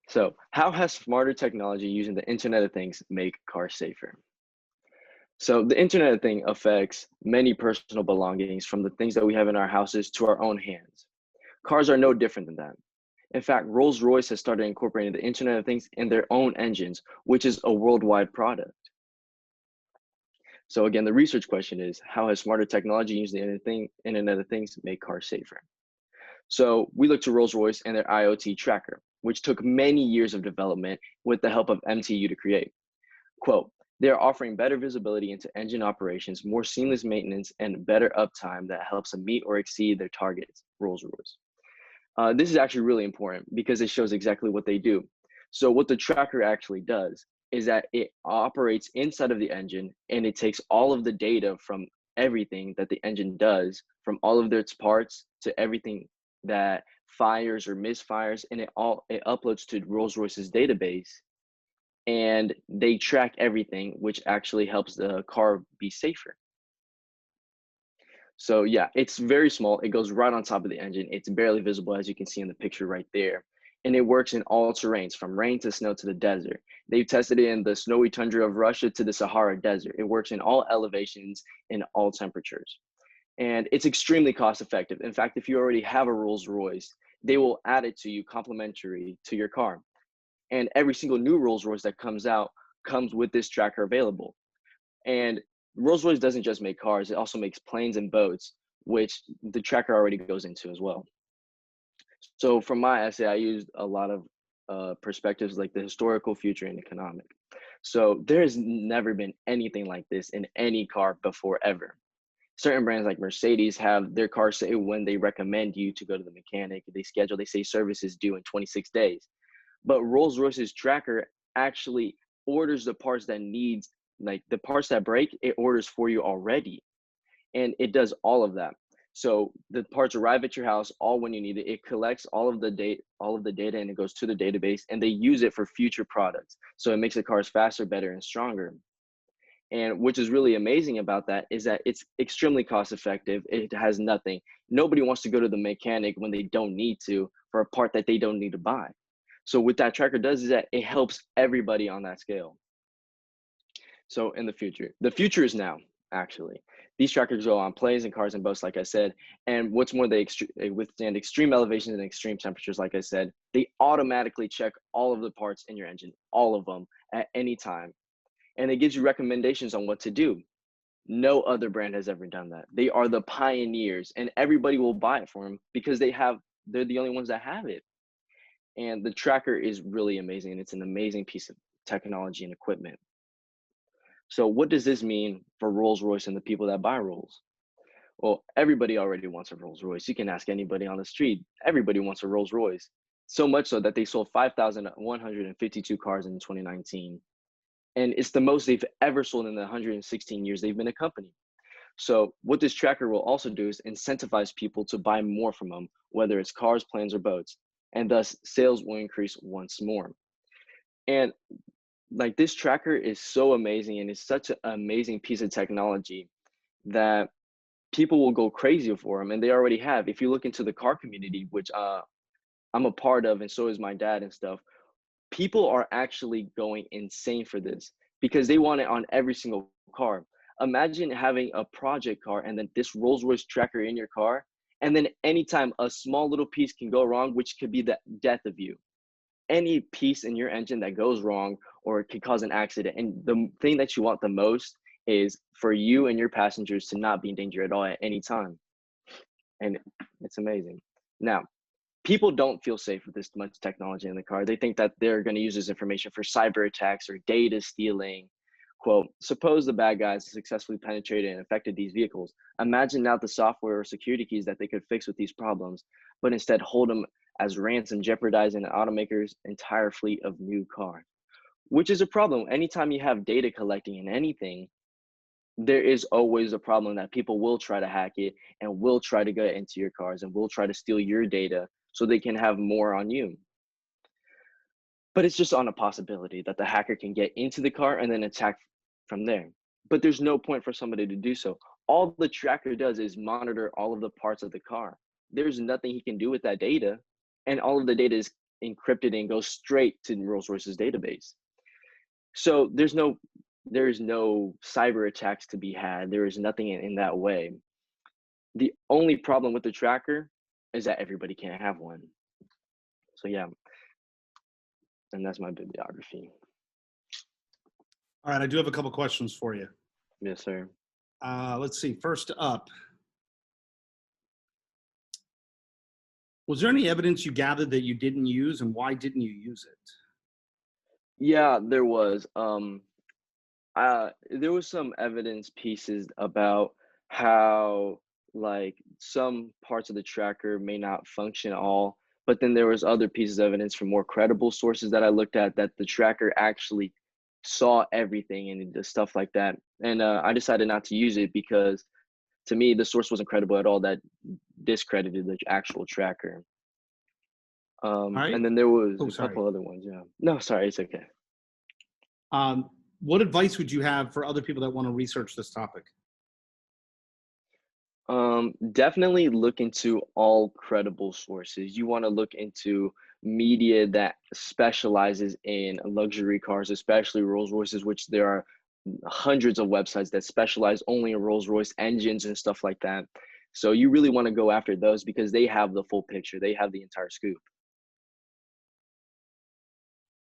So, how has smarter technology using the Internet of Things make cars safer? So, the Internet of Things affects many personal belongings from the things that we have in our houses to our own hands. Cars are no different than that. In fact, Rolls-Royce has started incorporating the Internet of Things in their own engines, which is a worldwide product. So again, the research question is, how has smarter technology using the Internet of Things make cars safer? So we look to Rolls-Royce and their IoT tracker, which took many years of development with the help of MTU to create. Quote, they are offering better visibility into engine operations, more seamless maintenance, and better uptime that helps them meet or exceed their targets, Rolls-Royce. This is actually really important because it shows exactly what they do. So what the tracker actually does is that it operates inside of the engine and it takes all of the data from everything that the engine does, from all of its parts to everything that fires or misfires, and it uploads to Rolls-Royce's database, and they track everything, which actually helps the car be safer. So yeah, it's very small. It goes right on top of the engine. It's barely visible, as you can see in the picture right there. And it works in all terrains, from rain to snow to the desert. They've tested it in the snowy tundra of Russia to the Sahara Desert. It works in all elevations, in all temperatures. And it's extremely cost effective. In fact, if you already have a Rolls Royce, they will add it to you complimentary to your car. And every single new Rolls Royce that comes out comes with this tracker available. And Rolls-Royce doesn't just make cars, it also makes planes and boats, which the tracker already goes into as well. So from my essay, I used a lot of perspectives like the historical, future, and economic. So there has never been anything like this in any car before ever. Certain brands like Mercedes have their cars say when they recommend you to go to the mechanic, they say service is due in 26 days. But Rolls-Royce's tracker actually orders the parts that needs, like the parts that break, it orders for you already, and it does all of that. So the parts arrive at your house all when you need it. It collects all of the data, and it goes to the database, and they use it for future products. So it makes the cars faster, better, and stronger. And which is really amazing about that is that it's extremely cost effective. It has nothing. Nobody wants to go to the mechanic when they don't need to for a part that they don't need to buy. So what that tracker does is that it helps everybody on that scale. So in the future is now, actually. These trackers go on planes and cars and boats, like I said. And what's more, they withstand extreme elevations and extreme temperatures, like I said. They automatically check all of the parts in your engine, all of them at any time. And it gives you recommendations on what to do. No other brand has ever done that. They are the pioneers, and everybody will buy it for them because they're the only ones that have it. And the tracker is really amazing, and it's an amazing piece of technology and equipment. So what does this mean for Rolls-Royce and the people that buy Rolls? Well, everybody already wants a Rolls-Royce. You can ask anybody on the street. Everybody wants a Rolls-Royce. So much so that they sold 5,152 cars in 2019. And it's the most they've ever sold in the 116 years they've been a company. So what this tracker will also do is incentivize people to buy more from them, whether it's cars, planes, or boats. And thus sales will increase once more. And like this tracker is so amazing, and it's such an amazing piece of technology that people will go crazy for them, and they already have. If you look into the car community, which I'm a part of, and so is my dad and stuff, people are actually going insane for this because they want it on every single car. Imagine having a project car and then this Rolls Royce tracker in your car, and then anytime a small little piece can go wrong, which could be the death of you. Any piece in your engine that goes wrong or it could cause an accident. And the thing that you want the most is for you and your passengers to not be in danger at all at any time. And it's amazing. Now, people don't feel safe with this much technology in the car. They think that they're going to use this information for cyber attacks or data stealing. Quote, suppose the bad guys successfully penetrated and affected these vehicles. Imagine now the software or security keys that they could fix with these problems, but instead hold them as ransom, jeopardizing an automaker's entire fleet of new cars, which is a problem. Anytime you have data collecting in anything, there is always a problem that people will try to hack it and will try to get into your cars and will try to steal your data so they can have more on you. But it's just on a possibility that the hacker can get into the car and then attack from there. But there's no point for somebody to do so. All the tracker does is monitor all of the parts of the car. There's nothing he can do with that data. And all of the data is encrypted and goes straight to Rolls-Royce's database. So there's no cyber attacks to be had. There is nothing in that way. The only problem with the tracker is that everybody can't have one. So yeah, and that's my bibliography. All right, I do have a couple questions for you. Yes, sir. Let's see. First up, was there any evidence you gathered that you didn't use, and why didn't you use it? Yeah, there was. There was some evidence pieces about how like some parts of the tracker may not function at all, but then there was other pieces of evidence from more credible sources that I looked at that the tracker actually saw everything and the stuff like that. And I decided not to use it because to me the source wasn't credible at all. That discredited the actual tracker. All right. And then there was Oh, a sorry. couple other ones. Yeah. No, sorry, it's okay. What advice would you have for other people that want to research this topic? Definitely look into all credible sources. You want to look into media that specializes in luxury cars, especially Rolls Royces, which there are hundreds of websites that specialize only in Rolls Royce engines and stuff like that. So you really want to go after those because they have the full picture. They have the entire scoop.